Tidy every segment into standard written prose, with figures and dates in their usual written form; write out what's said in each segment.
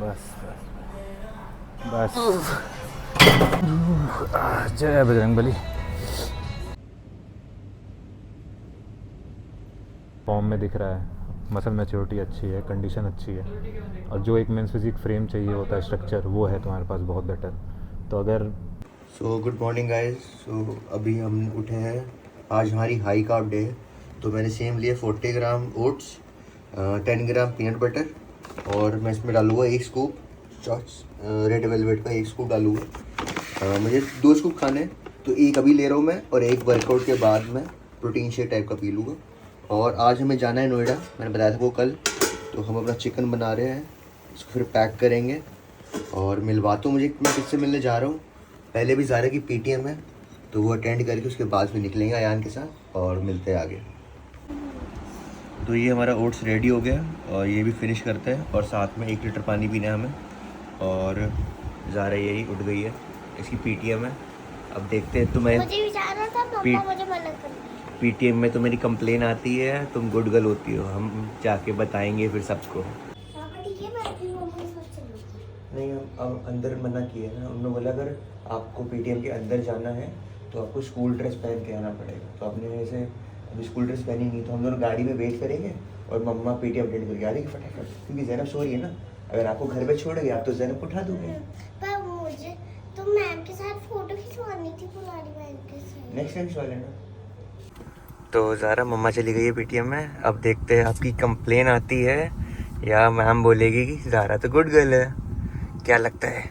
बस बस जय बजरंगबली। फॉर्म में दिख रहा है, मसल मैच्योरिटी अच्छी है, कंडीशन अच्छी है, और जो एक मेंस फिजिक फ्रेम चाहिए होता है, स्ट्रक्चर, वो है तुम्हारे पास बहुत बेटर। तो अगर गुड मॉर्निंग गाइस। अभी हम उठे हैं, आज हमारी हाई कार्ब डे है। तो मैंने सेम लिए 40 ग्राम ओट्स, 10 ग्राम पीनट बटर, और मैं इसमें डालूँगा 1 स्कूप रेड वेलवेट का, 1 स्कूप डालूँगा। मुझे 2 स्कूप खाने हैं, तो एक अभी ले रहा हूँ मैं, और एक वर्कआउट के बाद मैं प्रोटीन शेक टाइप का पी लूँगा। और आज हमें जाना है नोएडा, मैंने बताया था वो कल। तो हम अपना चिकन बना रहे हैं, इसको फिर पैक करेंगे और मिलवाता हूँ। मैं किससे मिलने जा रहा हूँ, पहले भी ज़ारा की PTM है, तो वो अटेंड करके उसके बाद फिर निकलेंगे अयान के साथ और मिलते हैं आगे। तो ये हमारा ओट्स रेडी हो गया और ये भी फिनिश करते हैं, और साथ में 1 लीटर पानी पीना है हमें। और ज़ारा यही उठ गई है, इसकी PTM है। अब देखते हैं, तुम्हें मुझे भी जाना था, मम्मा मुझे मना कर दी। PTM में तो मेरी कंप्लेन आती है, तुम गुड गर्ल होती हो, हम जाके बताएंगे फिर सबको। ठीक है, मैं अपनी मम्मी के साथ चलूंगी। नहीं, अब अंदर मना किया है ना, उन्होंने बोला अगर आपको PTM के अंदर जाना है तो आपको स्कूल ड्रेस पहन के आना पड़ेगा। तो आपने ऐसे अभी स्कूल ड्रेस पहनी नहीं, तो हम दोनों गाड़ी में वेट करेंगे और मम्मा PTM अटेंड करके आ जाएगी फटाफट, क्योंकि जैनब सो रही है ना। अगर आपको घर पे छोड़ गए आप तो जैनब को उठा दोगे। पर मुझे तो मैम के साथ फोटो खिंचवानी थी, पुरानी मैम के साथ। नेक्स्ट टाइम खिंचवा लेना। तो ज़ारा मम्मा चली गई है PTM में। अब देखते हैं आपकी कंप्लेन आती है या मैम बोलेगी कि ज़ारा तो गुड गर्ल है। क्या लगता है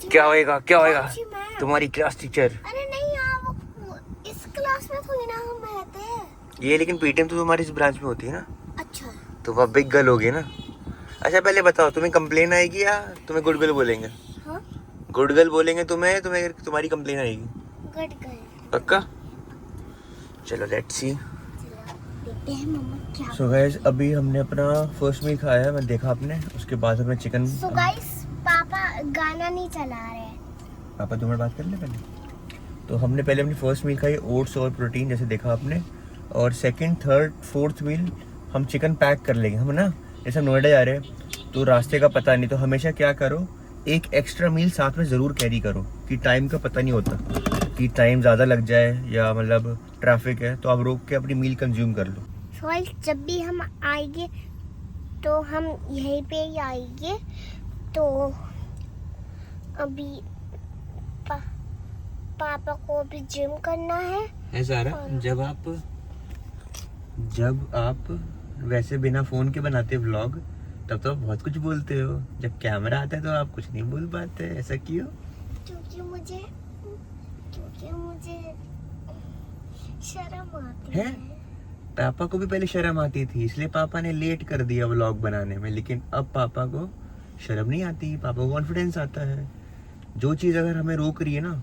क्या होएगा, क्या होएगा? तुम्हारी क्लास टीचर। अरे नहीं, आप इस क्लास में थोड़ी ना हम रहते हैं। ये लेकिन PTM तो तुम्हारी इस ब्रांच में होती है ना, अच्छा तो वह बिग गर्ल होगी ना। अच्छा पहले बताओ, तुम्हें कंप्लेन आएगी या तुम्हें गुड गर्ल बोलेंगे? हाँ, गुड गर्ल बोलेंगे तुम्हें तुम्हारी कंप्लेन आएगी? Good girl. पक्का? चलो लेट्स सी। देखते हैं मम्मा क्या। सो गाइस, अभी हमने अपना फर्स्ट मील खाया है, मैं देखा आपने। उसके बाद हमने चिकन। सो गाइस, पापा गाना नहीं चला रहे हैं। पापा तुम्हारे बात कर ले पहले। तो हमने पहले अपनी फर्स्ट मील खाई ओट्स और प्रोटीन, जैसे देखा आपने। और सेकंड, थर्ड, फोर्थ मील हम चिकन पैक कर लेंगे हम ना। जैसे हम नोएडा जा रहे हैं तो रास्ते का पता नहीं, तो हमेशा क्या करो, एक एक्स्ट्रा मील साथ में ज़रूर कैरी करो, कि टाइम का पता नहीं होता कि टाइम ज़्यादा लग जाए या मतलब ट्रैफिक है, तो आप रोक के अपनी मील कंज्यूम कर लो। सो गाइस, जब भी हम आएंगे तो हम यहीं पे ही आएंगे। तो अभी पापा को अभी जिम करना है ज़ारा, जब आप वैसे बिना फ़ोन के बनाते व्लॉग तब तो आप बहुत कुछ बोलते हो, जब कैमरा आता है तो आप कुछ नहीं बोल पाते, ऐसा क्यों? क्योंकि मुझे शर्म आती है? पापा को भी पहले शर्म आती थी, इसलिए पापा ने लेट कर दिया व्लॉग बनाने में, लेकिन अब पापा को शर्म नहीं आती, पापा को कॉन्फिडेंस आता है। जो चीज़ अगर हमें रोक रही है ना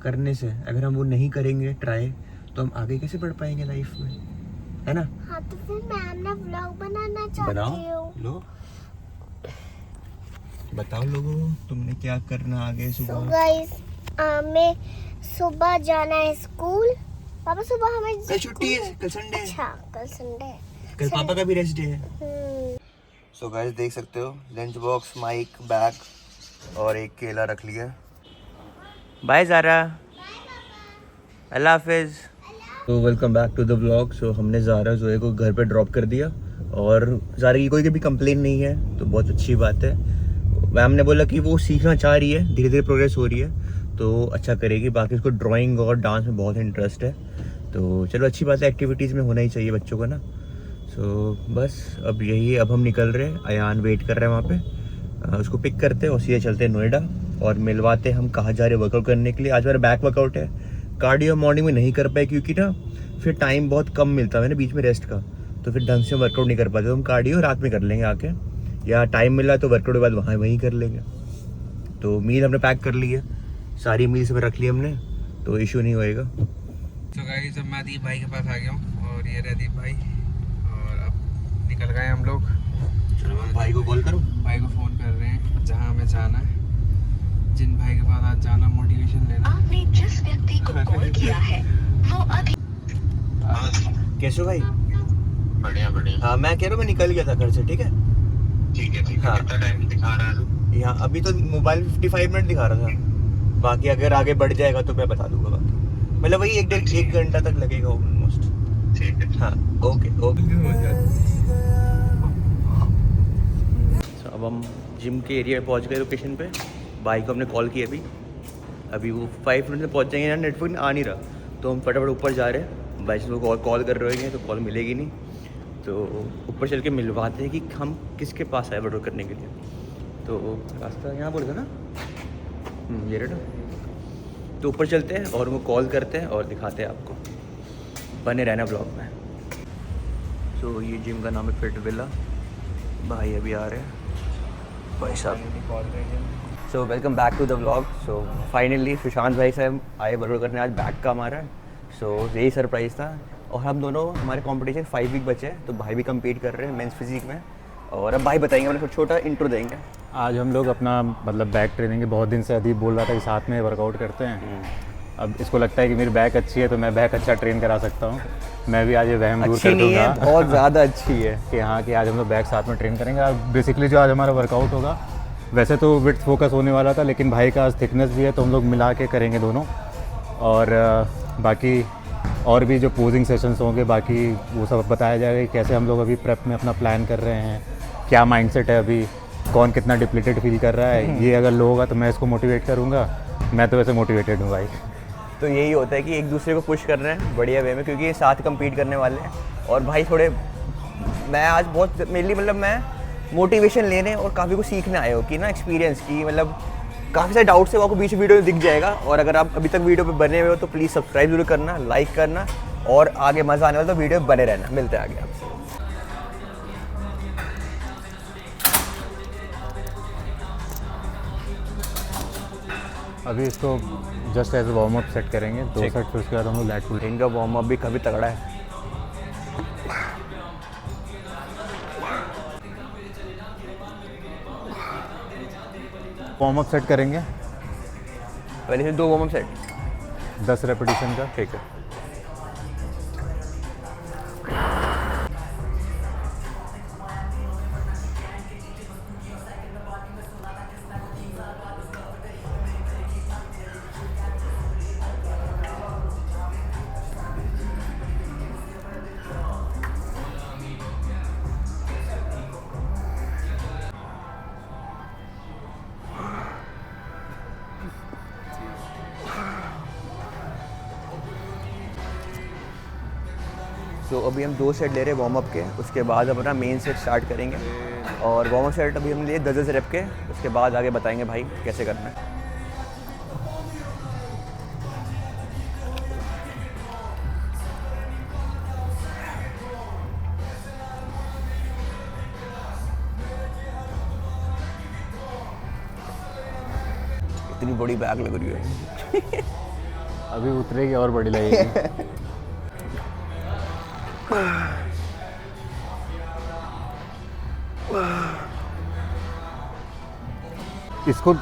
करने से, अगर हम वो नहीं करेंगे ट्राई, तो हम आगे कैसे बढ़ पाएंगे लाइफ में, है ना? हाँ, तो फिर मैं ना व्लॉग बनाना चाहती बनाओ हूँ। लो, बताओ लोगों तुमने क्या करना आगे सो सुबह। गाइस, हमें सुबह जाना है स्कूल। पापा सुबह हमें कल छुट्टी है, कल संडे है। अच्छा, कल संडे है। कल पापा का भी रेस्ट डे है। सो गाइस, देख सकते हो लंच बॉक्स, माइक, बैग और एक केला रख लिया। बाय ज़ारा, अल्लाह हाफिज़। तो welcome back to the vlog. So हमने ज़ारा जोए को घर पे ड्रॉप कर दिया, और ज़ारा की कोई भी कंप्लेन नहीं है, तो बहुत अच्छी बात है। मैम ने बोला कि वो सीखना चाह रही है, धीरे धीरे प्रोग्रेस हो रही है, तो अच्छा करेगी। बाकी उसको ड्राइंग और डांस में बहुत इंटरेस्ट है, तो चलो अच्छी बात है, एक्टिविटीज़ में होना ही चाहिए बच्चों को ना। सो बस अब यही, अब हम निकल रहे हैं, अयान वेट कर रहे हैं वहाँ पे। उसको पिक करते हैं और सीधे चलते हैं नोएडा, और मिलवाते हम कहाँ जा रहे हैं वर्कआउट करने के लिए। आज मेरा बैक वर्कआउट है, कार्डियो मॉर्निंग में नहीं कर पाए क्योंकि ना फिर टाइम बहुत कम मिलता है ना बीच में रेस्ट का, तो फिर ढंग से वर्कआउट नहीं कर पाते। तो हम कार्डियो रात में कर लेंगे आके, या टाइम मिला तो वर्कआउट के बाद वहीं कर लेंगे। तो मील हमने पैक कर ली है, सारी मील सब रख ली हमने, तो इशू नहीं होएगा। तो गाइस, अब मैं दीप भाई के पास आ गया हूँ, और ये रहे दीप भाई, और अब निकल गए हम लोग। चलो मैं भाई को कॉल करूँ। भाई को फ़ोन कर रहे हैं जहाँ हमें जाना है, जिन भाई के पास आज जाना, मोटिवेशन लेना। आपने जिस व्यक्ति को कॉल किया है वो अभी। कैसे हो भाई? बढ़िया बढ़िया। हाँ मैं कह रहा हूँ मैं निकल गया था घर से, ठीक है। ठीक है ठीक है। हाँ। कितना टाइम दिखा रहा है? यहाँ अभी तो मोबाइल 55 मिनट दिखा रहा था, बाकी अगर आगे बढ़ जाएगा तो मैं बता दूंगा। बाकी मतलब वही एक घंटा तक लगेगा ऑलमोस्ट। ठीक है। हाँ ओके ओके। अब हम जिम के एरिया में पहुँच गए लोकेशन पे। भाई को हमने कॉल की अभी वो 5 मिनट में पहुँच जाएंगे। यहाँ नेटवर्क आ नहीं रहा, तो हम फटाफट ऊपर जा रहे हैं। भाई से कॉल कर रहे होंगे तो कॉल मिलेगी नहीं, तो ऊपर चल के मिलवाते हैं कि हम किसके पास आए ऑर्डर करने के लिए। तो रास्ता यहाँ बोले था ना, ये रेट। तो ऊपर चलते हैं और वो कॉल करते हैं और दिखाते हैं आपको। बने रहना ब्लॉग में। तो ये जिम का नाम है फिट विला। भाई अभी आ रहे हैं भाई साहब। So welcome back to the vlog. So finally Sushant भाई साहब आए बरोबर करने आज बैक का हमारा। सो यही सरप्राइज़ था। और हम दोनों हमारे कंपटीशन 5 वीक बचे हैं, तो भाई भी कम्पीट कर रहे हैं मेंस फिजिक में। और अब भाई बताएंगे, मतलब छोटा इंट्रो देंगे। आज हम लोग अपना मतलब बैक ट्रेनिंग के बहुत दिन से अदीब बोल रहा था कि साथ में वर्कआउट करते हैं। अब इसको लगता है कि मेरी बैक अच्छी है तो मैं बैक अच्छा ट्रेन करा सकता हूँ। मैं भी आज ये वहम दूर कर दूँगा बहुत ज़्यादा अच्छी है कि हाँ कि आज हम लोग बैक साथ में ट्रेन करेंगे। और बेसिकली जो आज हमारा वर्कआउट होगा, वैसे तो विड्थ फोकस होने वाला था, लेकिन भाई का आज थिकनेस भी है तो हम लोग मिला के करेंगे दोनों। और बाकी और भी जो पोजिंग सेशंस होंगे बाकी वो सब बताया जाएगा कि कैसे हम लोग अभी प्रेप में अपना प्लान कर रहे हैं, क्या माइंडसेट है अभी, कौन कितना डिप्लीटेड फील कर रहा है। ये अगर लो होगा तो मैं इसको मोटिवेट करूँगा। मैं तो वैसे मोटिवेटेड हूँ भाई। तो यही होता है कि एक दूसरे को पुश कर रहे हैं बढ़िया वे में, क्योंकि ये साथ कम्पीट करने वाले हैं। और भाई थोड़े मैं आज बहुत मेनली मतलब मैं मोटिवेशन लेने और काफ़ी कुछ सीखने आए हो कि ना एक्सपीरियंस की, मतलब काफ़ी सारे डाउट्स है वो आपको बीच वीडियो में दिख जाएगा। और अगर आप अभी तक वीडियो पे बने हुए हो तो प्लीज़ सब्सक्राइब जरूर करना, लाइक करना, और आगे मज़ा आने वाला तो वीडियो में बने रहना। मिलते हैं आगे आपसे। अभी इसको just as warm up set करेंगे 2 सेट, फिर उसके बाद हम लोग लैट पुल। इनका वार्म अप भी काफ़ी तगड़ा है। वार्म अप सेट करेंगे पहले से 2 वार्म अप सेट 10 रेपिटेशन का। ठीक है। तो अभी हम 2 सेट ले रहे हैं वार्म अप के, उसके बाद अपना मेन सेट स्टार्ट करेंगे। और वार्म अप सेट अभी हम लिए 10 रेप के, उसके बाद आगे बताएंगे भाई कैसे करना है। इतनी बड़ी बैग लग रही है। अभी उतरेगी और बड़ी लगेगी। इसको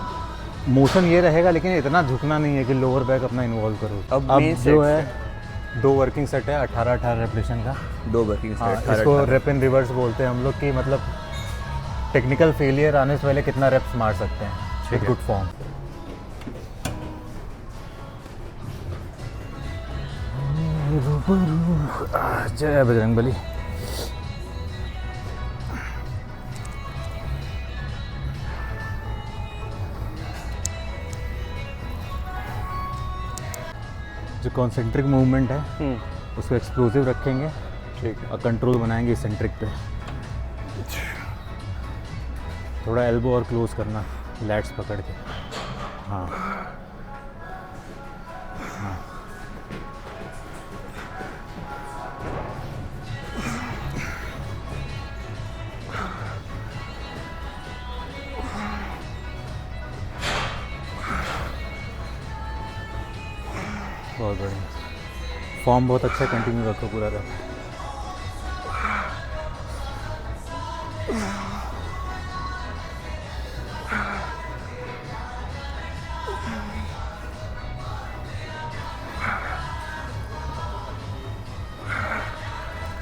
मोशन ये रहेगा, लेकिन इतना झुकना नहीं है कि लोअर बैक अपना इन्वॉल्व करो। अब अब main जो set है 2 वर्किंग सेट है 18-18 रेपिटेशन का। 2 वर्किंग हाँ, सेट। इसको रेप इन रिवर्स बोलते हैं हम लोग, कि मतलब टेक्निकल फेलियर आने से पहले कितना रेप्स मार सकते हैं विद गुड फॉर्म। जय बजरंगबली। जो कॉन्सेंट्रिक मूवमेंट है उसको एक्सप्लोसिव रखेंगे, ठीक है। और कंट्रोल बनाएंगे सेंट्रिक पे। थोड़ा एल्बो और क्लोज करना लैट्स पकड़ के। हाँ हाँ, बहुत बढ़िया। फॉर्म बहुत अच्छा, कंटिन्यू रखो पूरा रखो।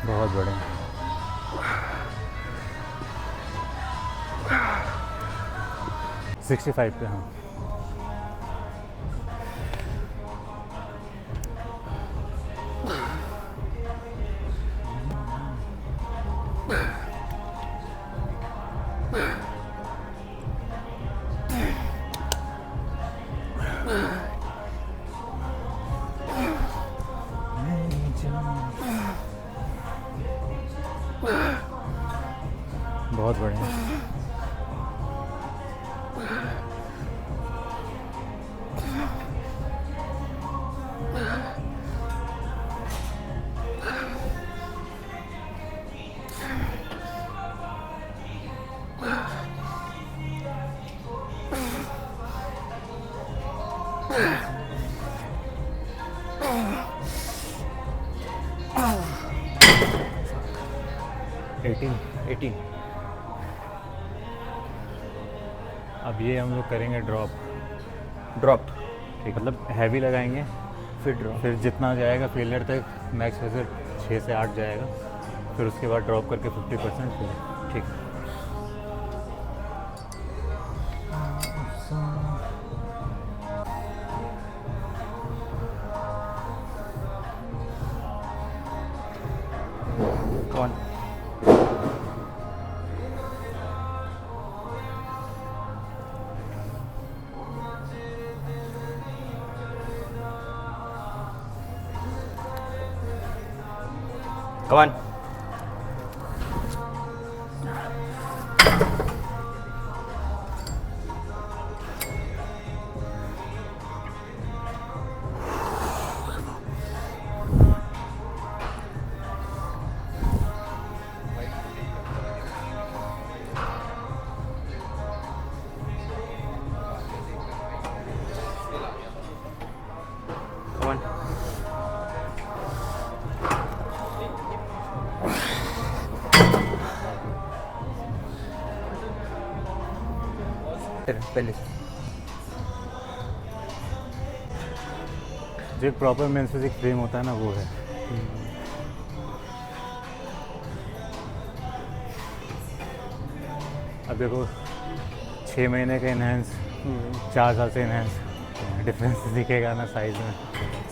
बहुत बढ़िया। 65 पे हाँ। बहुत बढ़िया। एटीन। अब ये हम लोग करेंगे ड्रॉप। ठीक, मतलब हैवी लगाएंगे फिर ड्रॉप। फिर जितना जाएगा फेलियर तक मैक्स वैसे 6 से 8 जाएगा, फिर उसके बाद ड्रॉप करके 50% फेलियर। ठीक। कौन Come on. Come on. पहले जो एक प्रॉपर मेंस फिजिक फ्रेम होता है ना वो है। अब देखो 6 महीने का इनहेंस 4 साल से इनहेंस, डिफरेंस दिखेगा ना साइज़ में,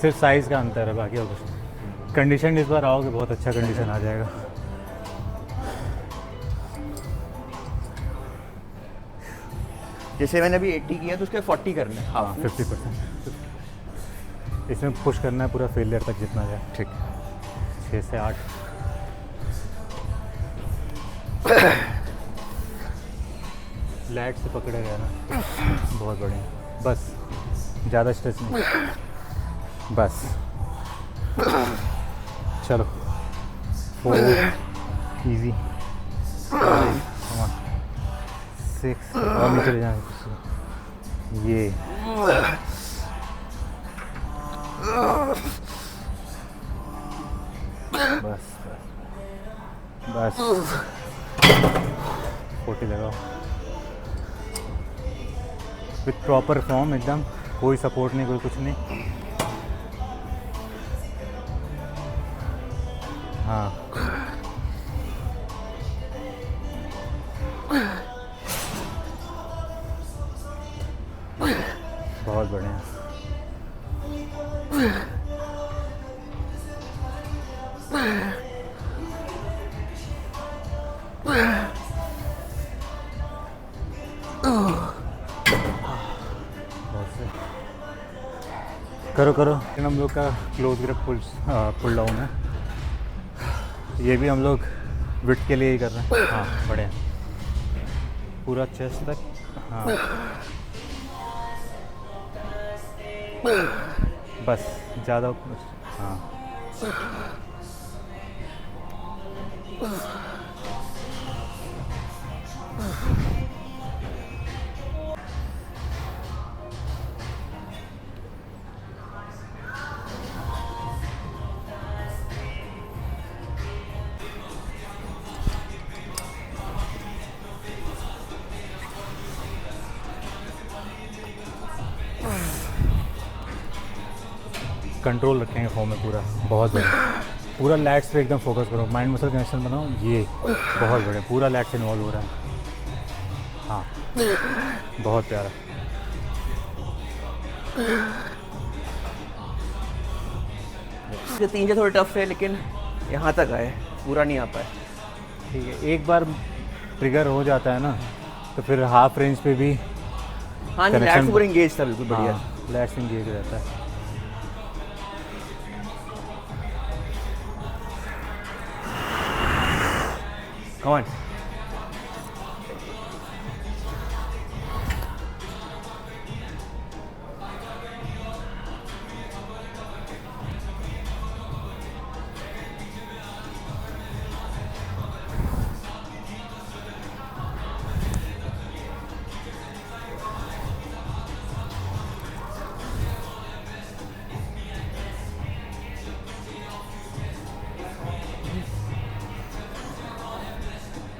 सिर्फ साइज़ का अंतर है, बाकी और कुछ। कंडीशन इस बार आओगे बहुत अच्छा कंडीशन आ जाएगा। जैसे मैंने अभी 80 किया तो उसके 40 करना है। हाँ 50%। इसमें पुश करना है पूरा फेलियर तक जितना जाए। ठीक। 6 से 8। लाइट से पकड़े गए ना, बहुत बढ़िया। बस ज़्यादा स्ट्रेच नहीं, बस चलो 4 इजी 6 और नीचे ले जाना ये। बस बस 40 लगाओ विथ प्रॉपर फॉर्म, एकदम कोई सपोर्ट नहीं, कोई कुछ नहीं। हाँ बहुत बढ़िया। करो करो। हम लोग का क्लोज ग्रिप पुल डाउन है, ये भी हम लोग विड्थ के लिए ही कर रहे हैं। हाँ बढ़िया, पूरा चेस्ट तक। हाँ बस ज़्यादा। हाँ कंट्रोल रखेंगे फॉर्म में पूरा, बहुत बढ़िया। पूरा लैट्स पे एकदम फोकस करो, माइंड मसल कनेक्शन बनाओ। ये बहुत बढ़िया, पूरा लैट्स इन्वॉल्व हो रहा है। हाँ बहुत प्यारा। ये 3 से थोड़े टफ है, लेकिन यहाँ तक आए, पूरा नहीं आ पाए। ठीक है, एक बार ट्रिगर हो जाता है ना तो फिर हाफ रेंज पे भी हाँ नहीं, Connection- लैट्स पूरा इंगेज था, बिल्कुल बढ़िया। लेट्स इंगेज रहता है। Come on.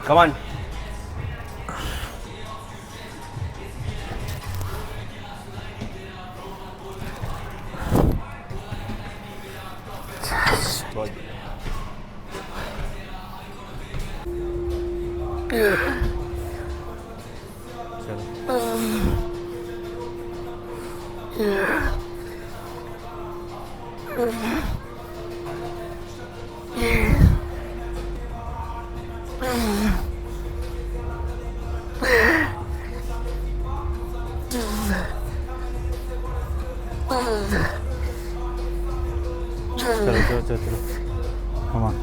Come on. बहुत चलो चलो चलो चलो चलो come on।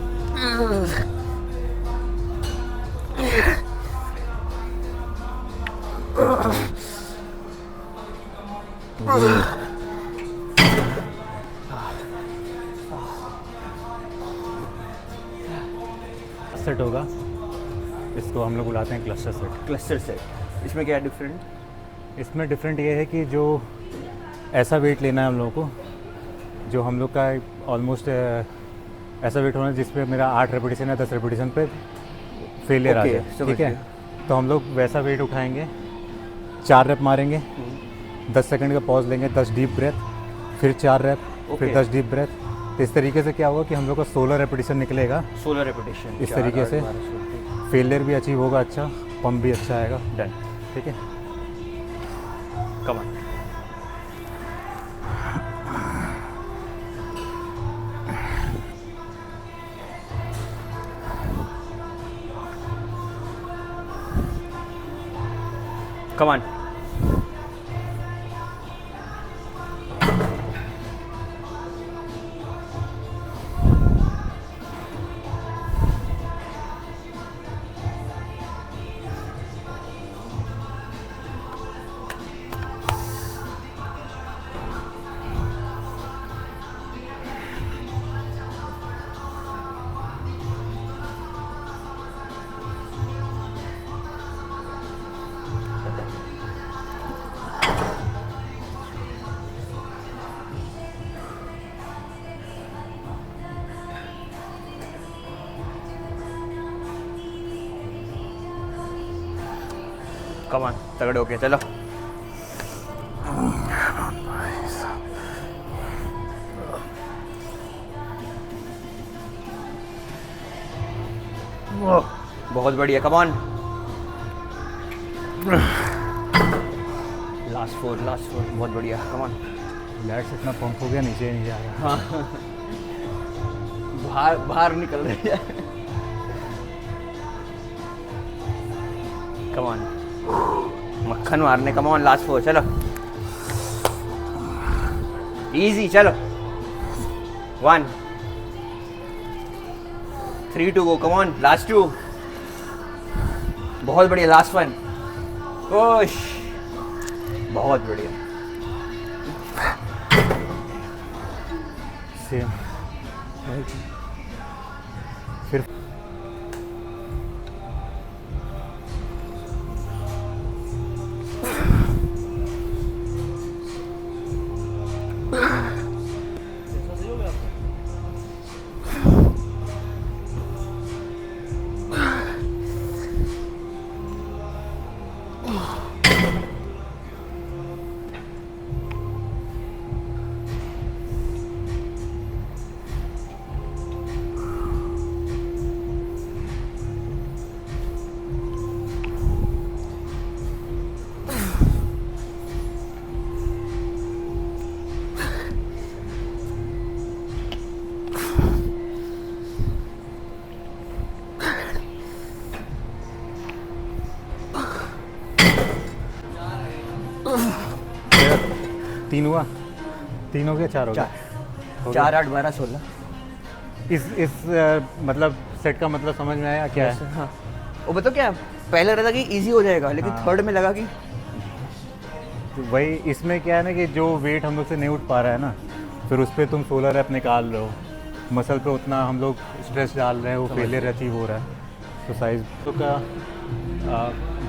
सेट होगा, इसको हम लोग बुलाते हैं क्लस्टर सेट। क्लस्टर सेट, इसमें क्या डिफरेंट? इसमें डिफरेंट ये है कि जो ऐसा वेट लेना है हम लोगों को, जो हम लोग का ऑलमोस्ट ऐसा वेट होना है जिसपे मेरा 8 रेपिटेशन या 10 रेपिटेशन पे फेलियर आ Okay, जाए, समझ ठीक है। गया। तो हम लोग वैसा वेट उठाएंगे, 4 रेप मारेंगे, 10 सेकंड का पॉज लेंगे, 10 डीप ब्रेथ, फिर 4 रेप, फिर Okay. 10 deep breath. तो इस तरीके से क्या होगा कि हम लोग का 16 रेपिटेशन निकलेगा। 16 रेपिटेशन इस तरीके से फेलियर भी अचीव होगा, अच्छा पंप भी अच्छा आएगा, डन। ठीक है। Come on. Come on. Come on, तगड़े होके चलो। बहुत बढ़िया, कम ऑन। लास्ट फोर, बहुत बढ़िया, कम ऑन। लैट्स इतना पंप हो गया, नीचे नहीं जा रहा। हाँ बाहर बाहर निकल रही है। कम ऑन, मक्खन मारने, कम ऑन, लास्ट फोर, चलो इजी, चलो 1 3 to go, come on, last 2, बहुत बढ़िया, लास्ट 1, पुश, बहुत बढ़िया। सेम फिर 3 हुआ, 3 हो गया, 4 हो गया। 4 8 12 16। इस मतलब सेट का मतलब समझ में आया क्या है? हाँ, वो बताओ क्या, पहले लगा कि इजी हो जाएगा, लेकिन हाँ। थर्ड में लगा कि तो वही इसमें क्या है ना कि जो वेट हम लोग से नहीं उठ पा रहा है ना, फिर उस पर तुम 16 रैप निकाल रहे हो, मसल पे उतना हम लोग स्ट्रेस डाल रहे हैं, वो फेलियर अचीव हो रहा है। तो साइज तो का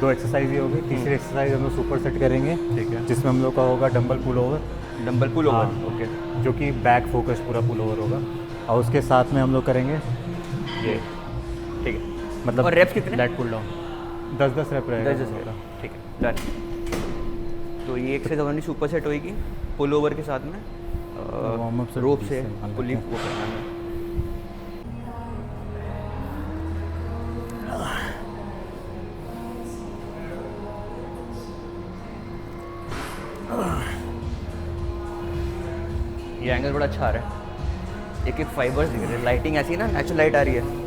2 एक्सरसाइज ही हो गई। तीसरी एक्सरसाइज हम लोग सुपर सेट करेंगे, ठीक है, जिसमें हम लोग का होगा डंबल पुल ओवर। डंबल पुल हाँ, ओवर। ओके, जो कि बैक फोकस पूरा पुल ओवर होगा। और उसके साथ में हम लोग करेंगे ये, ठीक है। मतलब और reps कितने? लेट पुल डाउन 10-10 रैप रहेगा 10 हम लोग का। ठीक है, डन। तो ये एक्सरसाइज हमारी सुपर सेट होएगी पुल ओवर के साथ में, वार्म अप से रोप से मान पुली लेते हैं। वो करना है। ये एंगल बड़ा अच्छा आ रहा है, एक एक फाइबर्स दिख रहे हैं, लाइटिंग ऐसी है ना, नेचुरल लाइट आ रही है।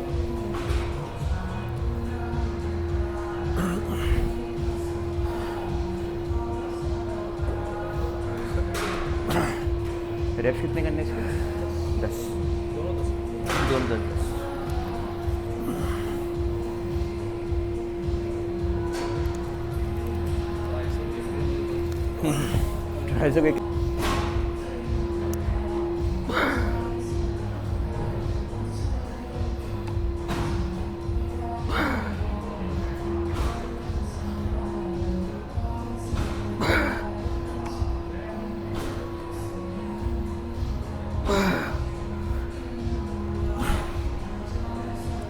रेप्स कितने करने इसके? 10, दोनों 10 10। ऐसे भी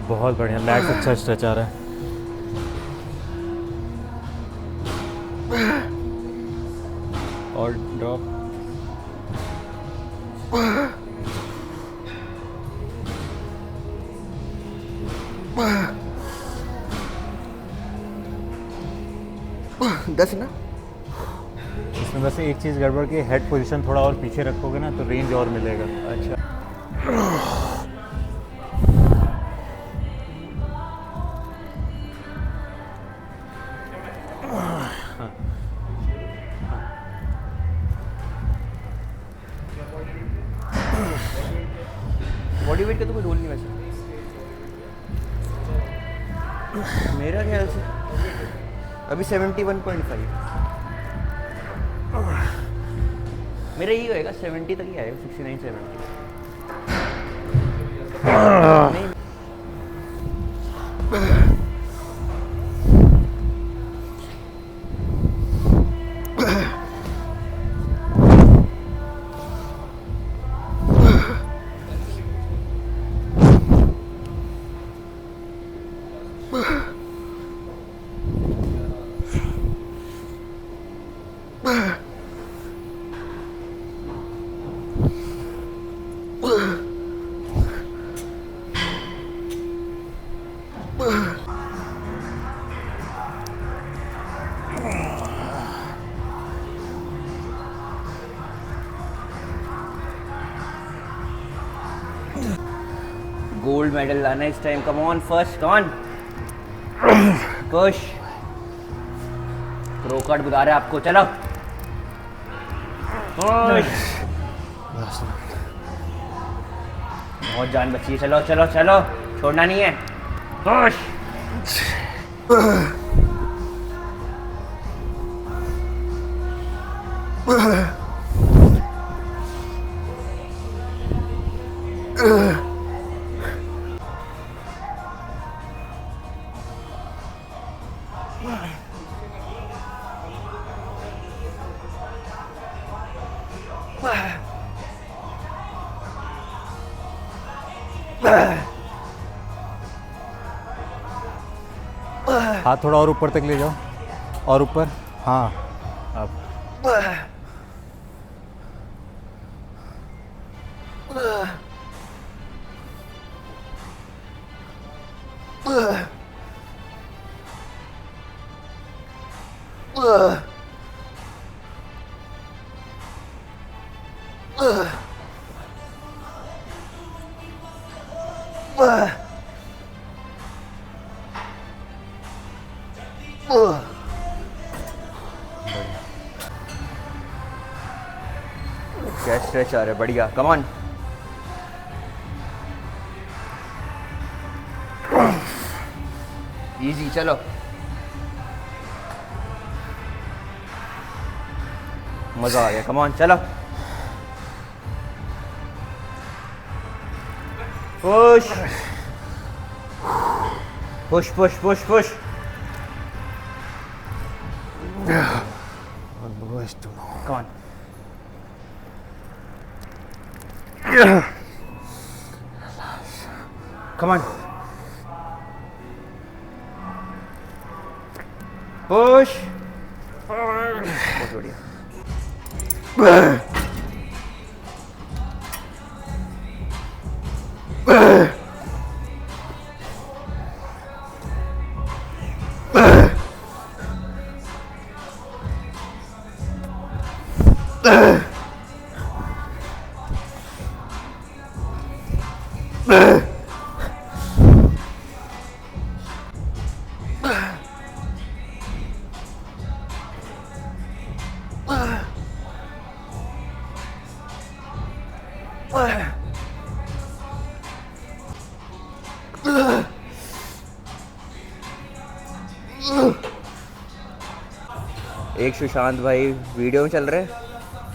बहुत बढ़िया, लैग्स अच्छा स्ट्रेच आ रहा है। और ड्रॉप। दस ना। इसमें वैसे एक चीज़ गड़बड़ की, हेड पोजीशन थोड़ा और पीछे रखोगे ना तो रेंज और मिलेगा। अच्छा, बॉडी वेट का तो कोई रोल नहीं वैसे मेरा ख्याल से। अभी 71.5 मेरा यही होएगा, 70 तक ही आएगा, 69 70। नहीं, गोल्ड मेडल लाना इस time, come on first, come on push. Pro card बुला रहे हैं आपको, चलो पुश। बहुत जान बची है, चलो चलो चलो, छोड़ना नहीं है, पुश। हाथ थोड़ा और ऊपर तक ले जाओ, और ऊपर, हाँ अब स्ट्रेच आ रहा है, बढ़िया, कम ऑन। इजी, चलो। मजा आ गया, कम ऑन, चलो। Push push push push push. Come on. Come on. Push. बहुत बढ़िया। एक सुशांत भाई वीडियो में चल रहे हैं,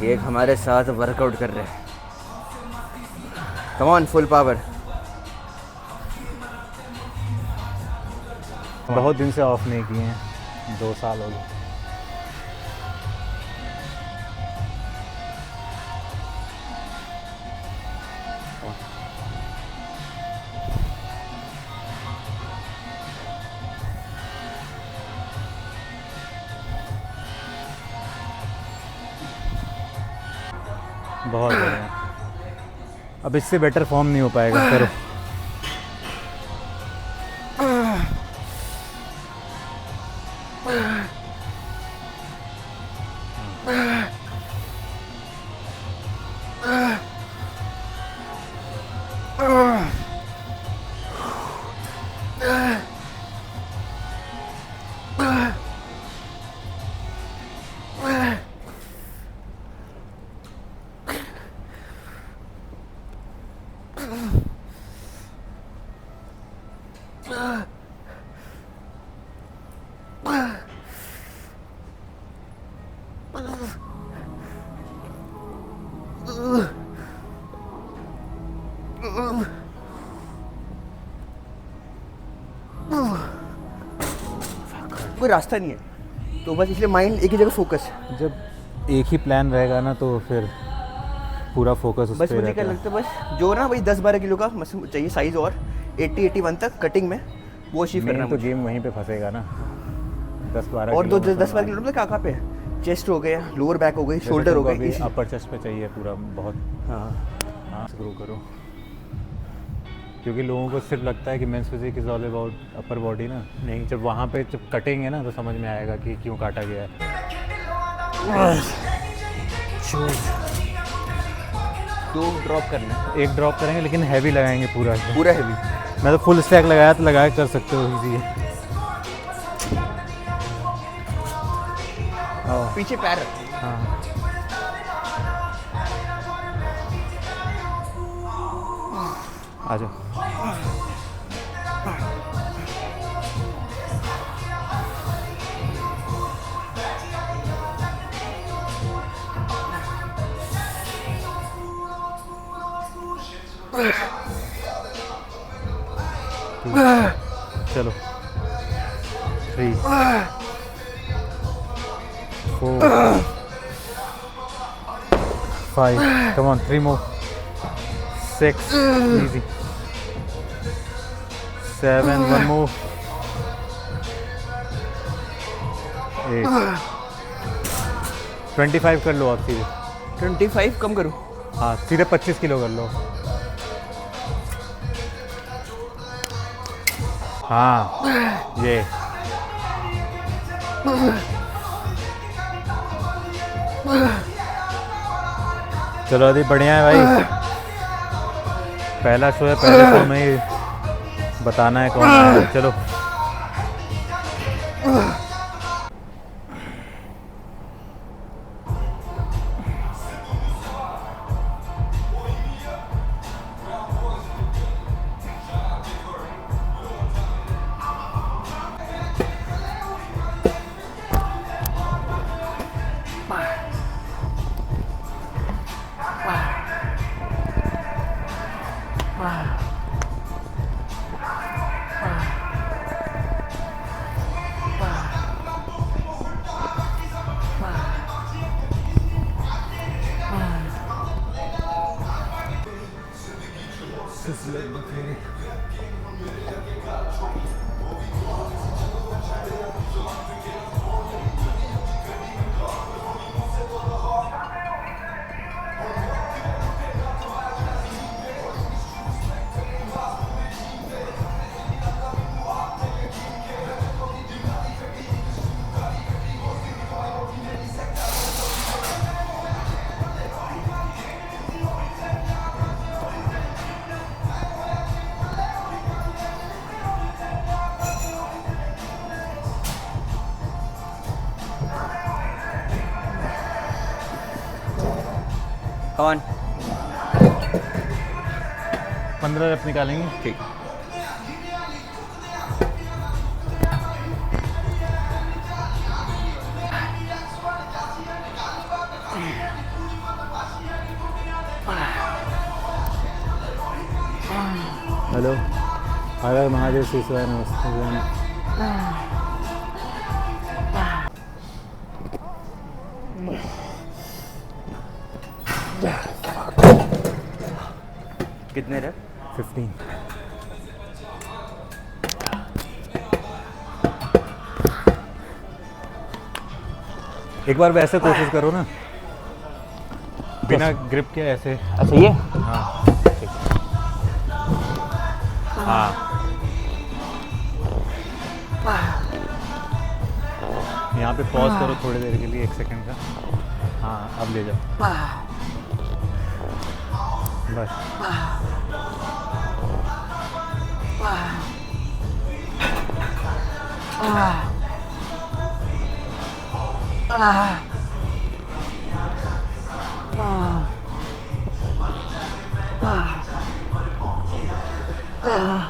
एक हमारे साथ वर्कआउट कर रहे हैं। Come on, full power. बहुत दिन से ऑफ नहीं किए हैं, 2 साल हो गए। बहुत बढ़िया। अब इससे बेटर फॉर्म नहीं हो पाएगा, करो। कोई रास्ता नहीं है, तो बस इसलिए माइंड एक ही जगह फोकस है। जब एक ही प्लान रहेगा ना तो फिर पूरा फोकस उस बस पे मुझे क्या रहता है। लगता है, बस जो ना वही 10-12 किलो का चाहिए साइज, और 80-81 तक कटिंग में वो अचीव करना मेन है तो गेम वहीं पे फंसेगा ना, 10-12 और किलो 10-12 किलो मतलब कहाँ पे है, चेस्ट हो गया, लोअर बैक हो गई, शोल्डर हो गई। अपर चेस्ट पे चाहिए पूरा बहुत। हाँ, हाँ, शुरू करो, क्योंकि लोगों को सिर्फ लगता है कि men's physique is all about upper body ना। नहीं, जब वहाँ पे जब कटेंगे ना तो समझ में आएगा कि क्यों काटा गया है। दो ड्रॉप करना है, एक ड्रॉप करेंगे लेकिन हैवी लगाएंगे पूरा। पूरा हैवी। मैं तो फुल स्टैक लगाया तो लगा कर सकते हो इजी है। पीछे पैर रख। हाँ, आ जाओ। चलो 3 4 5 come on 3 more 6 easy 7 1 more 8 25 कर लो आप सीधे। 25 कम करूँ? हाँ सीधे 25 किलो कर लो। हाँ ये चलो अभी बढ़िया है भाई। पहला शो है, पहले शो में ही बताना है कौन है। चलो कौन 15 रेप निकालेंगे। ठीक। हेलो, अगर महादेव शिशुआ नमस्ते। कितने रे? 15। एक बार वैसे कोशिश करो ना, बिना ग्रिप के ऐसे। अच्छा ये? हाँ ठीक है। हाँ यहाँ पे पॉज करो थोड़ी देर के लिए, 1 सेकंड का। हाँ अब ले जाओ बस।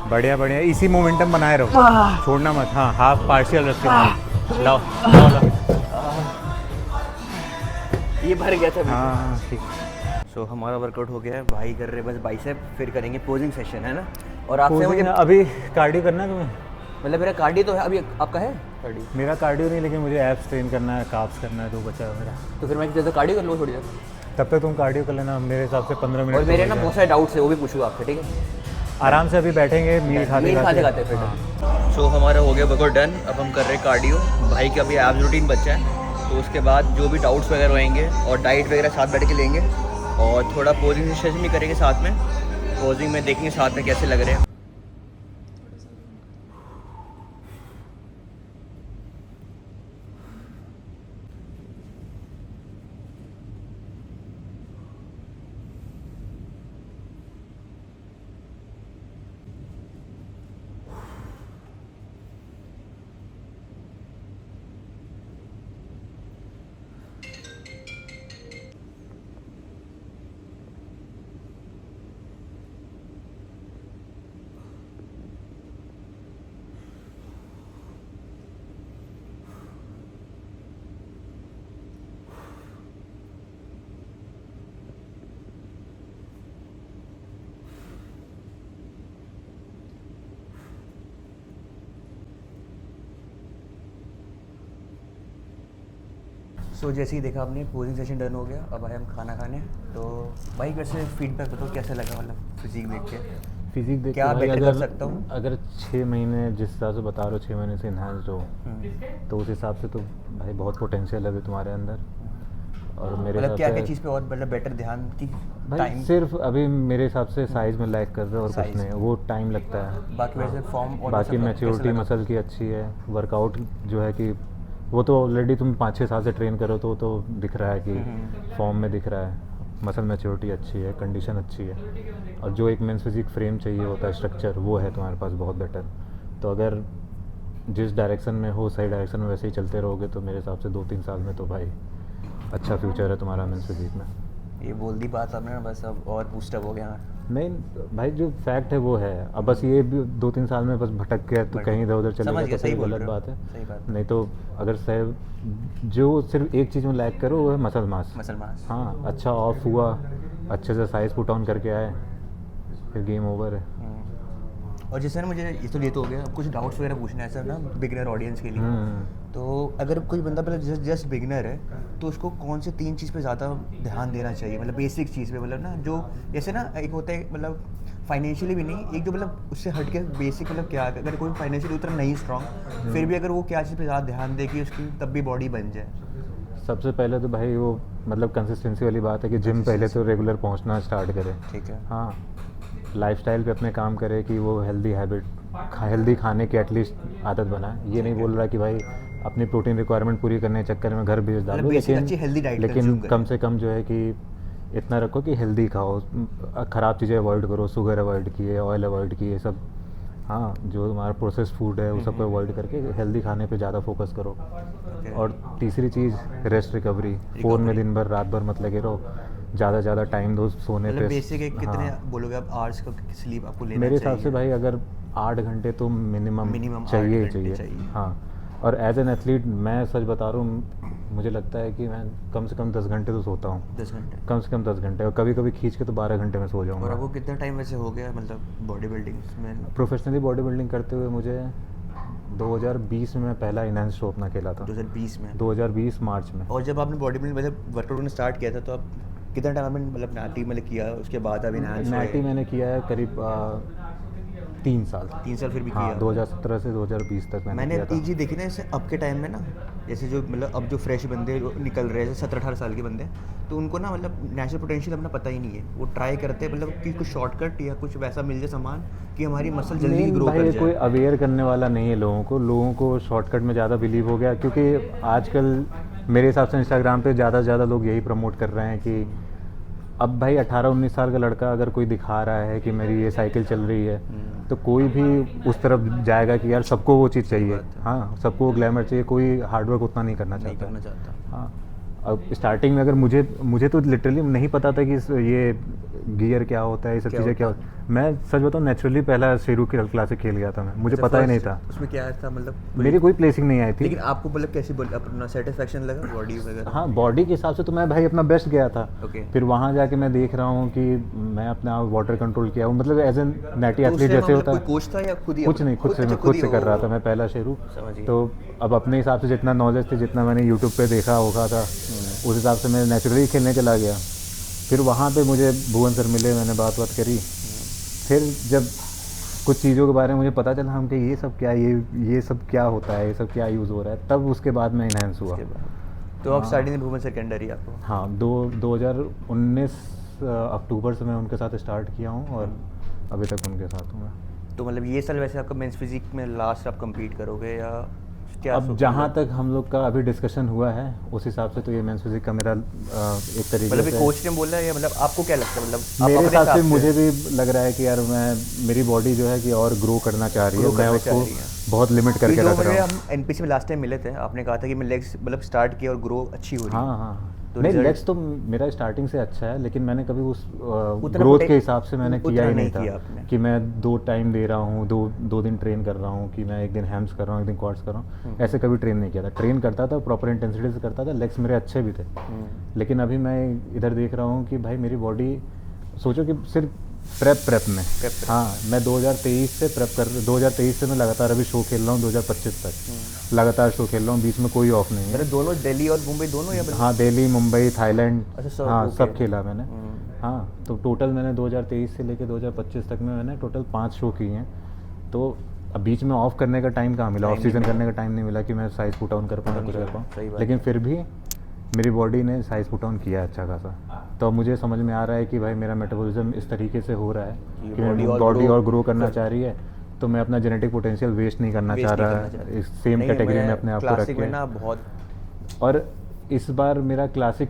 बढ़िया बढ़िया, इसी मोमेंटम बनाए रहो, छोड़ना मत। हाँ हाफ पार्शियल रख के मारो। लाओ लाओ लाओ। ये भर गया था। हाँ ठीक। सो हमारा वर्कआउट हो गया है, भाई कर रहे बस बाइसेप, फिर करेंगे पोजिंग सेशन है ना। और आपसे मुझे अभी कार्डियो करना है तुम्हें? मतलब मेरा कार्डियो तो है अभी, आपका है कार्डियो? मेरा कार्डियो नहीं, लेकिन मुझे एब्स ट्रेन करना है, काफ्स करना है, तो बचा है मेरा। तो फिर मैं जैसे कार्डियो कर लूँ थोड़ी देर, तब तक तुम कार्डियो कर लेना, मेरे हिसाब से 15 मिनट। और मेरे ना बहुत सारे डाउट्स है, वो भी पूछूंगा आपसे, ठीक है? आराम से अभी बैठेंगे, मील खाते खाते फिर। सो हमारा हो गया वर्कआउट डन। अब हम कर रहे हैं कार्डियो। भाई का अभी एब्स रूटीन बचा है, तो उसके बाद जो भी डाउट्स वगैरह रहेंगे और डाइट वगैरह साथ बैठ के लेंगे, और थोड़ा पोजिंग सेशन भी करेंगे साथ में। पोजिंग में देखेंगे साथ में कैसे लग रहे हैं। सो जैसे ही देखा आपने पोजिंग सेशन डन हो गया, अब आए हम खाना खाने। तो भाई वैसे फीडबैक बताओ कैसा लगा, मतलब फिजिक देख के? फिजिक देख क्या बेटर कर सकता हूँ? अगर 6 महीने जिस हिसाब से बता रहे हो, 6 महीने से इन्हांस्ड हो, तो उस हिसाब से तो भाई बहुत पोटेंशियल है अभी तुम्हारे अंदर। और मेरे मतलब क्या क्या चीज़ पे और मतलब बेटर ध्यान की? भाई टाइम सिर्फ अभी मेरे हिसाब से साइज़ में लैग कर रहे हो और कुछ नहीं, वो टाइम लगता है। बाकी वैसे फॉर्म और बाकी मैच्योरिटी मसल की अच्छी है। वर्कआउट जो है कि वो तो ऑलरेडी तुम 5-6 साल से ट्रेन करो तो दिख रहा है कि फॉर्म में दिख रहा है। मसल मैच्योरिटी अच्छी है, कंडीशन अच्छी है, और जो एक मेंस फिजिक फ्रेम चाहिए होता है, स्ट्रक्चर, वो है तुम्हारे पास बहुत बेटर। तो अगर जिस डायरेक्शन में हो, सही डायरेक्शन में वैसे ही चलते रहोगे तो मेरे हिसाब से 2-3 साल में तो भाई अच्छा फ्यूचर है तुम्हारा मेंस फिजिक में। ये बोल दी बात आपने ना, बस अब और बूस्टअप हो गया। नहीं भाई, जो फैक्ट है वो है। अब बस ये भी 2-3 साल में बस भटक गया तो कहीं इधर उधर चले गया तो सही गलत बात है। सही बात। नहीं तो अगर सही जो सिर्फ एक चीज़ में लैग करो वो है मसल मास। मसल मास, हाँ, अच्छा ऑफ हुआ, अच्छे से साइज पुट ऑन करके आए, फिर गेम ओवर है। और जैसे ना मुझे ये तो हो गया, कुछ डाउट्स वगैरह पूछना है सर ना बिगिनर ऑडियंस के लिए। तो अगर कोई बंदा पहले जस्ट बिगिनर है तो उसको कौन से 3 चीज़ पे ज़्यादा ध्यान देना चाहिए, मतलब बेसिक चीज़ पे, मतलब ना जो जैसे ना एक होता है मतलब फाइनेंशियली भी नहीं, एक जो मतलब उससे हट के बेसिक, मतलब क्या अगर कोई फाइनेंशियली उतना नहीं स्ट्रॉन्ग, फिर भी अगर वो क्या चीज़ पे ज़्यादा ध्यान दे कि उसकी तब भी बॉडी बन जाए? सबसे पहले तो भाई वो मतलब कंसिस्टेंसी वाली बात है कि जिम पहले तो रेगुलर पहुंचना स्टार्ट करे। ठीक है। हाँ, लाइफस्टाइल पे अपने काम करे कि वो हेल्दी हैबिट, हेल्दी खाने की एटलीस्ट आदत बनाए। ये नहीं बोल रहा कि भाई अपनी प्रोटीन रिक्वायरमेंट पूरी करने के चक्कर में घर भेज डालो, लेकिन कम से कम जो है कि इतना रखो कि हेल्दी खाओ, ख़राब चीज़ें अवॉइड करो, शुगर अवॉइड किए, ऑयल अवॉइड किए, सब। हाँ, जो हमारा प्रोसेस फूड है वो सबको अवॉइड करके हेल्दी खाने पे ज़्यादा फोकस करो। और तीसरी चीज़ रेस्ट, रिकवरी। फ़ोन में दिन भर रात भर मत लगे रहो, ज़्यादा ज़्यादा टाइम दो सोने मतलब पे। बेसिक एक कितने हाँ, बोलोगे आप आवर्स का स्लीप आपको लेना मेरे हिसाब से चाहिए? भाई अगर 8 घंटे तो मिनिमम Minimum 8 चाहिए ही घंटे चाहिए। चाहिए। हाँ, और एज एन एथलीट मैं सच बता रहा हूँ, मुझे लगता है कि मैं कम से कम 10 घंटे तो सोता हूँ, 10 घंटे। कम से कम 10 घंटे, और कभी कभी खींच के तो 12 घंटे में सो और जाऊँगा। आपको कितना टाइम वैसे हो गया मतलब बॉडी बिल्डिंग में? प्रोफेशनली बॉडी बिल्डिंग करते हुए मुझे 2020 में मैं पहला इनहैंस शो अपना खेला था, 2020 में। 2020 मार्च में। और जब आपने बॉडी बिल्डिंग मतलब वर्कआउट में स्टार्ट किया था तो आप कितना टाइम आपने मतलब नाटी मतलब किया, उसके बाद आप इनहांस नैटी मैंने किया है करीब 3 साल। 3 साल फिर भी हाँ, किया? 2017 से 2020 तक मैंने मैंने किया था। एक चीज़ देखी ना, जैसे अब के टाइम में ना, जैसे जो मतलब अब जो फ्रेश बंदे निकल रहे हैं, जैसे 17-18 साल के बंदे, तो उनको ना मतलब नेचुरल पोटेंशियल अपना पता ही नहीं है। वो ट्राई करते हैं मतलब कि कुछ शॉर्टकट या कुछ वैसा मिल जाए सामान कि हमारी मसल जल्दी Main ग्रो भाई कर कोई जाए। अवेयर करने वाला नहीं है लोगों को शॉर्टकट में ज़्यादा बिलीव हो गया, क्योंकि आजकल मेरे हिसाब से इंस्टाग्राम पे ज़्यादा से ज़्यादा लोग यही प्रमोट कर रहे हैं कि अब भाई 18-19 साल का लड़का अगर कोई दिखा रहा है कि मेरी ये साइकिल चल रही है, तो कोई भी उस तरफ जाएगा कि यार सबको वो चीज़ चाहिए। बात है। हाँ, सबको वो ग्लैमर चाहिए, कोई हार्डवर्क उतना नहीं करना नहीं चाहता। करना चाहता। हाँ, अब स्टार्टिंग में अगर मुझे तो लिटरली नहीं पता था कि ये गियर क्या होता है, ये सब क्या चीज़ें होता क्या होता है। मैं सच बताऊँ, नेचुरली पहला शेरू की क्लासिक खेल गया था मैं, मुझे अच्छा, पता ही नहीं first था। उसमें क्या था मतलब मेरी कोई प्लेसिंग नहीं आई थी। लेकिन आपको मतलब कैसी बोल अपना सेटिस्फेक्शन लगा बॉडी वगैरह? हाँ, बॉडी के हिसाब से तो मैं भाई अपना बेस्ट गया था। ओके। फिर वहाँ जाके मैं देख रहा हूँ कि मैं अपना वाटर कंट्रोल किया हूँ, मतलब एज एन नेटी तो उस एथलीट टाइम जैसे मतलब होता कोई है। कोच था या खुद ही कुछ नहीं, खुद से मैं खुद से कर रहा था, मैं पहला शेरू। समझ गया। तो अब अपने हिसाब से जितना नॉलेज थी, जितना मैंने यूट्यूब पे देखा होगा था, उस हिसाब से मैं नेचुरली खेलने चला गया। फिर वहाँ पे मुझे भुवन सर मिले, मैंने बात करी। फिर जब कुछ चीज़ों के बारे में मुझे पता चला, हम कि ये सब क्या, ये सब क्या होता है, ये सब क्या यूज़ हो रहा है, तब उसके बाद मैं इन्हेंस हुआ। उसके बाद तो आप स्टार्टिंग में भुवन सर के अंडर ही आपको? हाँ, 2019 अक्टूबर से मैं उनके साथ स्टार्ट किया हूँ, और अभी तक उनके साथ हूँ मैं। तो मतलब ये साल वैसे आपका मेंस फिजिक में लास्ट आप compete करोगे या क्या? अब जहाँ तक हम लोग का अभी डिस्कशन हुआ है, उस हिसाब से तो ये मेंस फिजिक का मेरा एक तरीके मतलब से, कोच ने बोला है या मतलब आपको क्या लगता है मतलब आप मेरे अपने हिसाब से मुझे भी लग रहा है कि यार मेरी बॉडी जो है कि और ग्रो करना चाह रही है, Grow मैं करना चाह उसको रही है। बहुत लिमिट करके जो रख मुझे रहा हूँ। हम एनपीसी में लास्ट टाइम मिले थे, आपने कहा था कि मैं लेग्स मतलब स्टार्ट किया और ग्रो अच्छी हो रही है। हाँ हाँ, तो नहीं, result- लेग्स तो मेरा स्टार्टिंग से अच्छा है, लेकिन मैंने कभी उस उतना ग्रोथ पोटे- के हिसाब से मैंने उतना किया ही नहीं नहीं किया था आपने। कि मैं 2 टाइम दे रहा हूँ, दो दिन ट्रेन कर रहा हूँ, कि मैं एक दिन हैम्स कर रहा हूँ, एक दिन क्वाड्स कर रहा हूँ, ऐसे कभी ट्रेन नहीं किया था। ट्रेन करता था, प्रॉपर इंटेंसिटी से करता था, लेग्स मेरे अच्छे भी थे। लेकिन अभी मैं इधर देख रहा हूँ कि भाई मेरी बॉडी, सोचो कि सिर्फ प्रेप में, हाँ, मैं 2023 से मैं लगातार अभी शो खेल रहा हूँ, 2025 तक लगातार शो खेल रहा हूँ, बीच में कोई ऑफ नहीं है। मतलब दोनों दिल्ली और मुंबई दोनों या हाँ, दिल्ली, मुंबई, थाईलैंड, अच्छा, सब हाँ, ओके। सब खेला मैंने। हाँ, तो टोटल मैंने 2023 से लेके 2025 तक में मैंने टोटल 5 शो किए हैं। तो अब बीच में ऑफ करने का टाइम कहाँ मिला, ऑफ सीज़न करने का टाइम नहीं मिला कि मैं साइज़ पुट ऑन कर पाऊँ, कुछ कर सही पाऊँ। बात लेकिन फिर भी मेरी बॉडी ने साइज़ पुट ऑन किया है अच्छा खासा। तो अब मुझे समझ में आ रहा है कि भाई मेरा मेटाबॉलिज्म इस तरीके से हो रहा है कि body और बॉडी grow और ग्रो करना चाह रही है, तो मैं अपना जेनेटिक पोटेंशियल वेस्ट नहीं करना चाह रहा है, इस सेम नहीं, कैटेगरी मैं में अपने आप को रख क्लासिक में के। ना बहुत और इस बार मेरा क्लासिक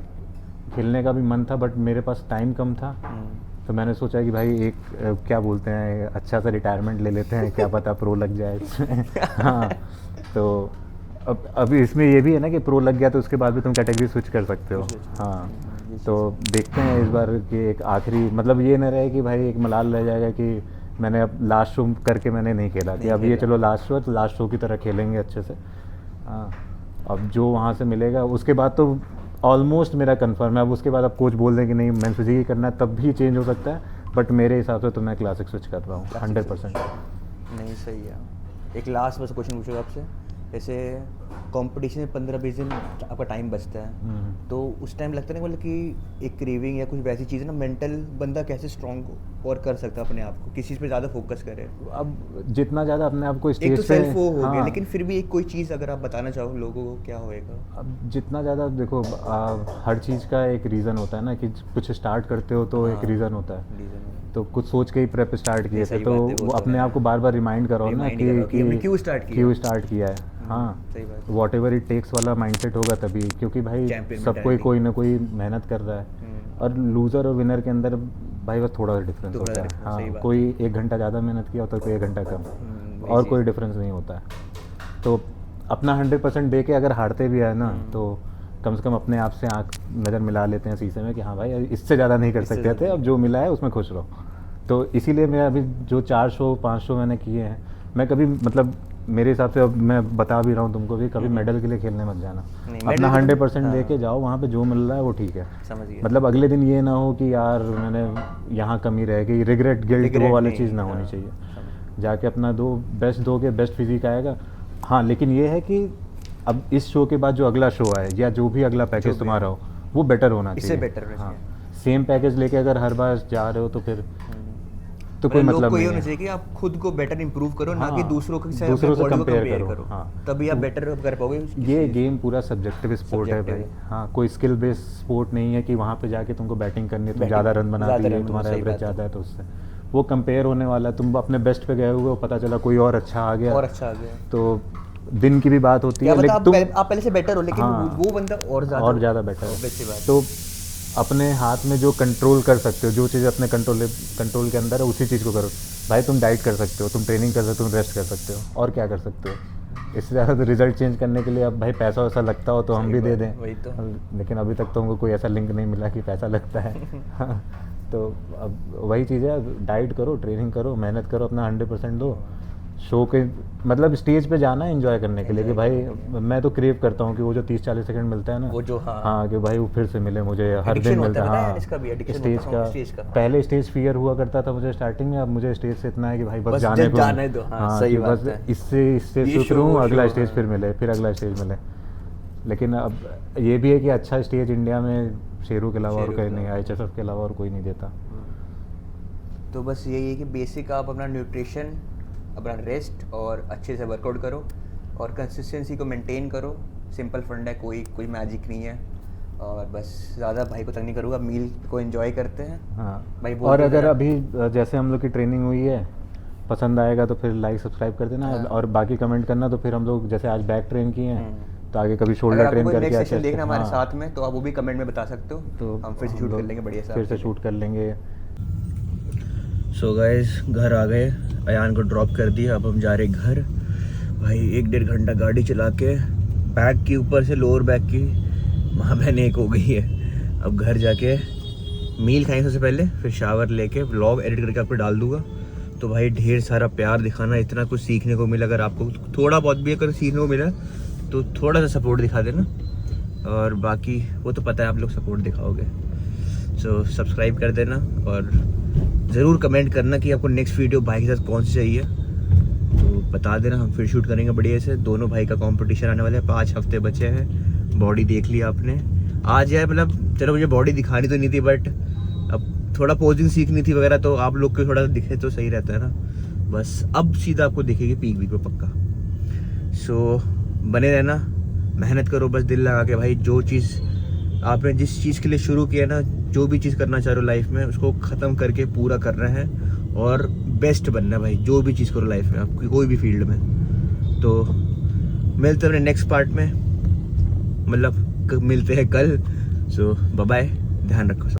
खेलने का भी मन था, बट मेरे पास टाइम कम था, तो मैंने सोचा कि भाई एक क्या बोलते हैं, अच्छा सा रिटायरमेंट ले लेते हैं, क्या पता प्रो लग जाए इसमें। हाँ, तो अब इसमें ये भी है ना कि प्रो लग गया तो उसके बाद भी तुम कैटेगरी स्विच कर सकते हो। हाँ, तो देखते हैं इस बार कि एक आखिरी, मतलब ये ना रहे कि भाई एक मलाल रह जाएगा कि मैंने अब लास्ट शो करके मैंने नहीं खेला, कि अब ये चलो लास्ट शो है तो लास्ट शो की तरह खेलेंगे अच्छे से। हाँ, अब जो वहाँ से मिलेगा उसके बाद तो ऑलमोस्ट मेरा कंफर्म है। अब उसके बाद अब कोच बोल दें कि नहीं मेंस फिजिक ही करना है, तब भी चेंज हो सकता है, बट मेरे हिसाब से तो मैं क्लासिक स्विच कर रहा हूँ 100%। नहीं, सही है। एक लास्ट बस क्वेश्चन पूछूंगा आपसे, जैसे कंपटीशन में 15-20 दिन आपका टाइम बचता है, तो उस टाइम लगता है ना मतलब कि एक क्रेविंग या कुछ वैसी चीज़ है ना, मेंटल बंदा कैसे स्ट्रॉन्ग और कर सकता है अपने आप को, किस चीज़ पे ज़्यादा फोकस करे? अब जितना ज़्यादा अपने आप को एक स्टेज तो पे, सेल्फ वो हो गया, हाँ, लेकिन फिर भी एक कोई चीज़ अगर आप बताना चाहो लोगों को, क्या होएगा? अब जितना ज़्यादा देखो, हर चीज़ का एक रीज़न होता है ना, कि कुछ स्टार्ट करते हो तो एक रीज़न होता है, तो कुछ सोच के ही प्रेप स्टार्ट किए थे, सही तो बात है, वो वो तो अपने है। आप को बार बार रिमाइंड करो ना Remind करो कि हमने क्यों start किया। है। हाँ, सही बात है। वॉट एवर इट टेक्स वाला माइंडसेट होगा तभी, क्योंकि भाई Champion सब mentality। कोई ना कोई मेहनत कर रहा है, और लूज़र और विनर के अंदर भाई बस थोड़ा सा डिफरेंस थोड़ा होता है। difference, हाँ, सही बात कोई 1 घंटा ज़्यादा मेहनत किया होता है, कोई 1 घंटा कम, वही और चीज़। कोई डिफरेंस नहीं होता है। तो अपना 100% दे के अगर हारते भी है ना, तो कम से कम अपने आप से आँख नज़र मिला लेते हैं शीशे में कि हाँ भाई इससे ज़्यादा नहीं कर सकते थे, अब जो मिला है उसमें खुश रहो। तो इसीलिए मैं अभी जो 4 शो 5 शो मैंने किए हैं, मैं कभी मतलब मेरे हिसाब से अब मैं बता भी रहा हूँ तुमको भी, कभी मेडल के लिए खेलने मत जाना, अपना 100% दे के जाओ, वहाँ पे जो मिल रहा है वो ठीक है। समझ गया। मतलब अगले दिन ये ना हो कि यार मैंने यहाँ कमी रह गई, रिग्रेट गिल्ट वो वाली चीज़ ना होनी चाहिए। जाके अपना दो, बेस्ट दोगे, बेस्ट फिजिक आएगा। हाँ लेकिन ये है कि अब इस शो के बाद जो अगला शो आए या जो भी अगला पैकेज तुम्हारा हो वो बेटर होना चाहिए, इससे बेटर। हाँ सेम पैकेज लेके अगर हर बार जा रहे हो तो फिर तो कोई मतलब कोई नहीं होना है। चाहिए कि आप खुद को बेटर इंप्रूव करो, ना कि हाँ, दूसरों के साथ दूसरों से अपने body को compare compare करो, हाँ। तभी आप बेटर कर पाओगे। ये गेम पूरा सब्जेक्टिव स्पोर्ट है भाई। Subjective हाँ कोई स्किल बेस्ड स्पोर्ट नहीं है कि वहाँ पे जाके तुमको बैटिंग करनी है, तुम Batting, ज़्यादा रन बना ज़्यादा दिए, run तुम्हारा सही एवरेज बात है। ज़्यादा है तो उससे वो कंपेयर होने वाला है। तुम अपने बेस्ट पे गए हुए हो, पता चला कोई और अच्छा आ गया और अच्छा आ गया तो दिन की भी बात होती क्या है, पता लेकिन आप पहले से बेटर हो, लेकिन हाँ, वो बंदा और ज़्यादा बेटर obvious सी है। बात। तो अपने हाथ में जो कंट्रोल कर सकते हो, जो चीज़ अपने कंट्रोल के अंदर है उसी चीज़ को करो भाई। तुम डाइट कर सकते हो, तुम ट्रेनिंग कर सकते हो, तुम रेस्ट कर सकते हो, और क्या कर सकते हो। इससे ज़्यादा तो रिजल्ट चेंज करने के लिए अब भाई पैसा वैसा लगता हो तो हम भी दे दें, वही तो। लेकिन अभी तक तो हमको कोई ऐसा लिंक नहीं मिला कि पैसा लगता है। हाँ, तो अब वही चीज़ है, डाइट करो, ट्रेनिंग करो, मेहनत करो, अपना 100% दो। शो के मतलब स्टेज पे जाना है एंजॉय करने के लिए कि भाई मैं तो क्रेव करता हूँ कि वो जो 30-40 सेकंड मिलता है ना, वो जो हाँ कि भाई वो फिर से मिले मुझे, हर Addiction दिन होता मिलता है, है। पता है हाँ इसका भी addiction स्टेज होता है, का, स्टेज का। पहले स्टेज फियर हुआ करता था मुझे स्टार्टिंग में, अब मुझे स्टेज से इतना है कि भाई बस बस जाने को, जाने दो, हाँ, सही कि बात बस है। इससे ये शुरू हूँ, show, अगला show, स्टेज हाँ। फिर मिले, फिर अगला स्टेज मिले। लेकिन अब ये भी है कि अच्छा स्टेज इंडिया में शेरू के अलावा और कोई नहीं, IHFF के अलावा और कोई नहीं देता। तो बस यही है कि बेसिक आप अपना न्यूट्रिशन, अपना रेस्ट और अच्छे से वर्कआउट करो और कंसिस्टेंसी को मेंटेन करो। सिंपल फंड है, कोई मैजिक नहीं है। और बस ज़्यादा भाई को तंग नहीं करूँगा, मील को एंजॉय करते हैं हाँ भाई। बोल और दो अगर जरा। अभी जैसे हम लोग की ट्रेनिंग हुई है, पसंद आएगा तो फिर लाइक सब्सक्राइब कर देना, हाँ। और बाकी कमेंट करना। तो फिर हम लोग जैसे आज बैक ट्रेन किए हैं तो आगे कभी अगर शोल्डर आपको ट्रेन कोई करके नेक्स्ट सेशन देखना हमारे हाँ, साथ में, तो आप वो भी कमेंट में बता सकते हो, तो हम फिर से शूट कर लेंगे बढ़िया से फिर से आपके शूट कर लेंगे। सो गाइस घर आ गए, अयान को ड्रॉप कर दिया, अब हम जा रहे घर। भाई 1-1.5 घंटा गाड़ी चला के, बैग की ऊपर से लोअर बैग की माँ बहन एक हो गई है। अब घर जाके मील खाएंगे सबसे पहले, फिर शावर लेके व्लॉग एडिट करके आपको डाल दूंगा। तो भाई ढेर सारा प्यार दिखाना, इतना कुछ सीखने को मिला। अगर आपको थोड़ा बहुत भी अगर सीखने को मिला तो थोड़ा सा सपोर्ट दिखा देना, और बाकी वो तो पता है आप लोग सपोर्ट दिखाओगे। सो सब्सक्राइब कर देना और ज़रूर कमेंट करना कि आपको नेक्स्ट वीडियो भाई के साथ कौन सी चाहिए, तो बता देना, हम फिर शूट करेंगे बढ़िया से। दोनों भाई का कंपटीशन आने वाला है, 5 हफ्ते बचे हैं। बॉडी देख लिया आपने, आज यार मतलब चलो मुझे बॉडी दिखानी तो नहीं थी, बट अब थोड़ा पोजिंग सीखनी थी वगैरह, तो आप लोग को थोड़ा दिखे तो सही रहता है ना। बस अब सीधा आपको दिखेगी पीक वीक पे पक्का। सो बने रहना, मेहनत करो बस दिल लगा के भाई। जो चीज़ आपने जिस चीज़ के लिए शुरू किया ना, जो भी चीज़ करना चाह रहे हो लाइफ में, उसको ख़त्म करके पूरा करना है और बेस्ट बनना है भाई। जो भी चीज़ करो लाइफ में, आपकी कोई भी फील्ड में। तो मिलते हैं अपने नेक्स्ट पार्ट में, मतलब मिलते हैं कल। सो बाय बाय, ध्यान रखो सब।